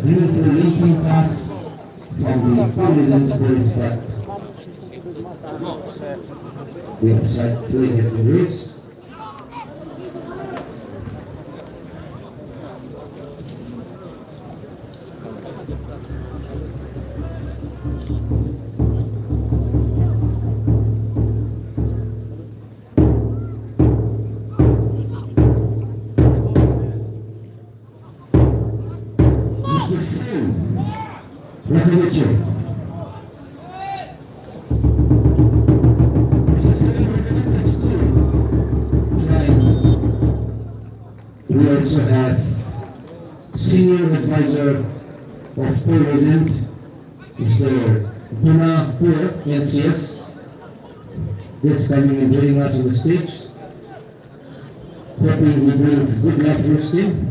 Beautiful leaping pass from the tourism police back. The offside flag has been raised. We also have Senior Advisor of Tourism, Mr. Duna Pur, MTS, just coming and joining us on the stage. Hoping he brings good luck for his team.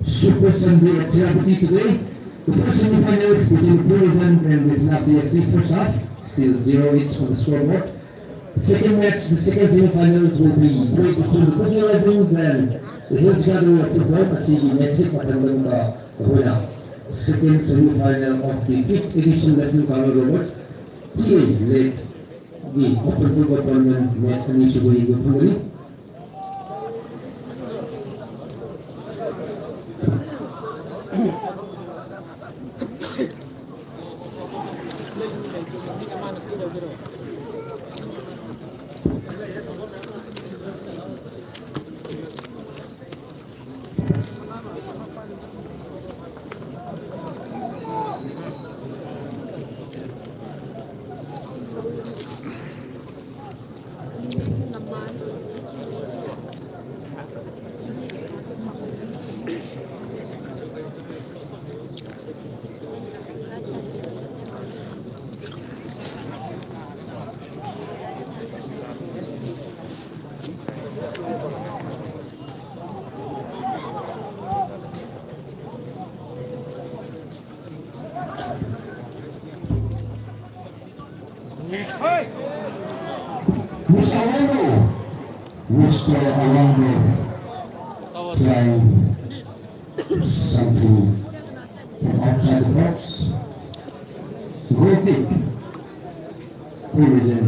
Super Sunday at Tirapati today. The first semi-finals between Tourism and Snap FC first half, still 0-each on the scoreboard. Second match, the second semi-finals will be played between the Putney Legends and the Hills Gathering of Football, Pasigi Magic, Matandang Kahuna. Second semi-final of the 5th edition Latino Carlo Robot. TA led the Open Football Tournament match and Ishiguri Hungary. Mr. Alonso trying something from outside the box. Goal kick. Tourism.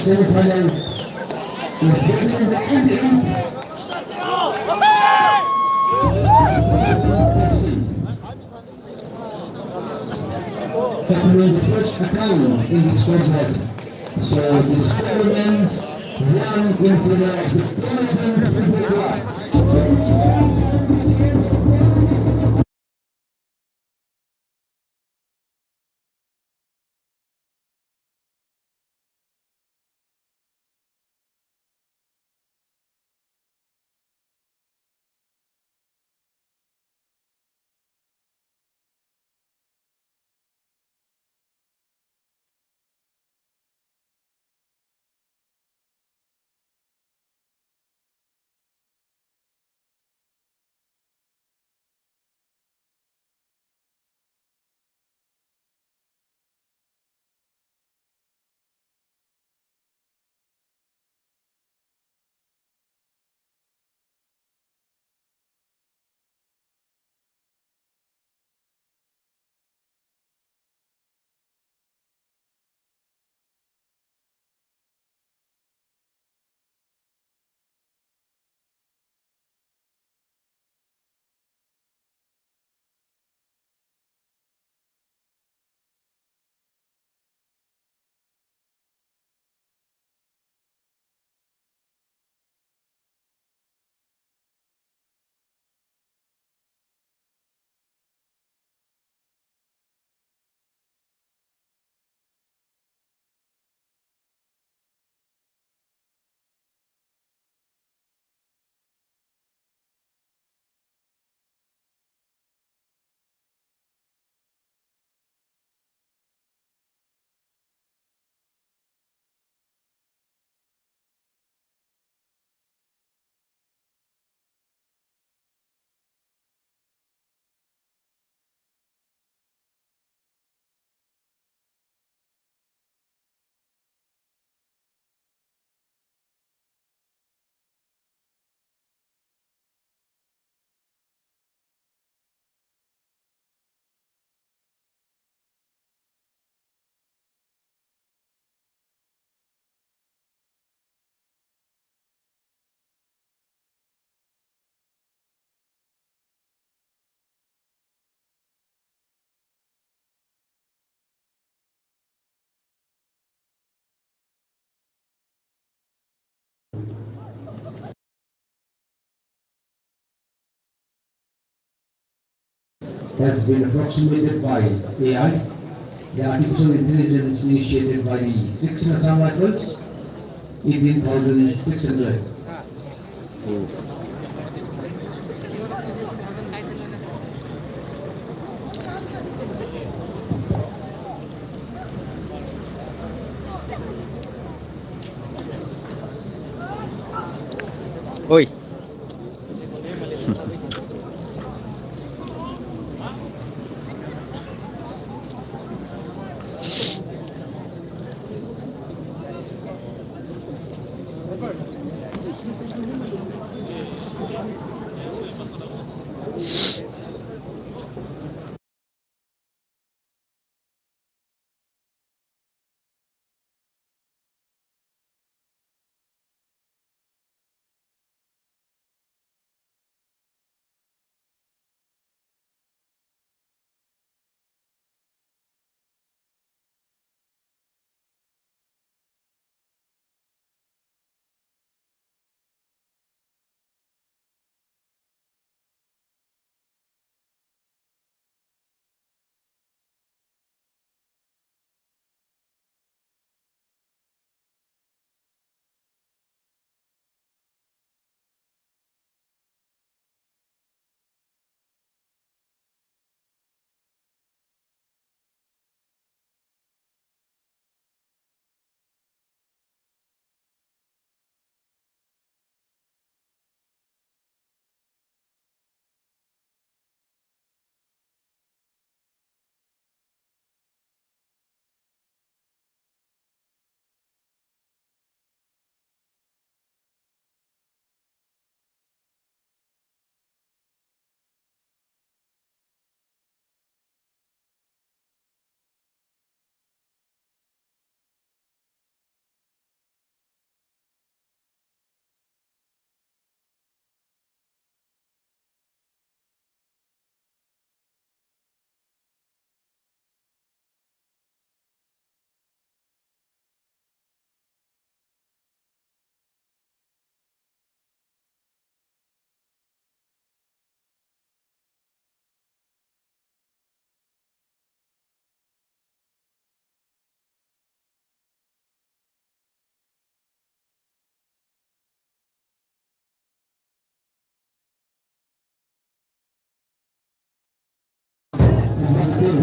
Semi-finals. opening the first account in the scoreboard. So the score remains 1 in favor of the Tourism Football Club. Has been approximated by AI, the artificial intelligence initiated by the 6 Assam Rifles, 18,600. Uy,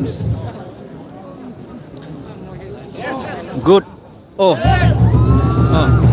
Cruz. Good. Oh. Oh.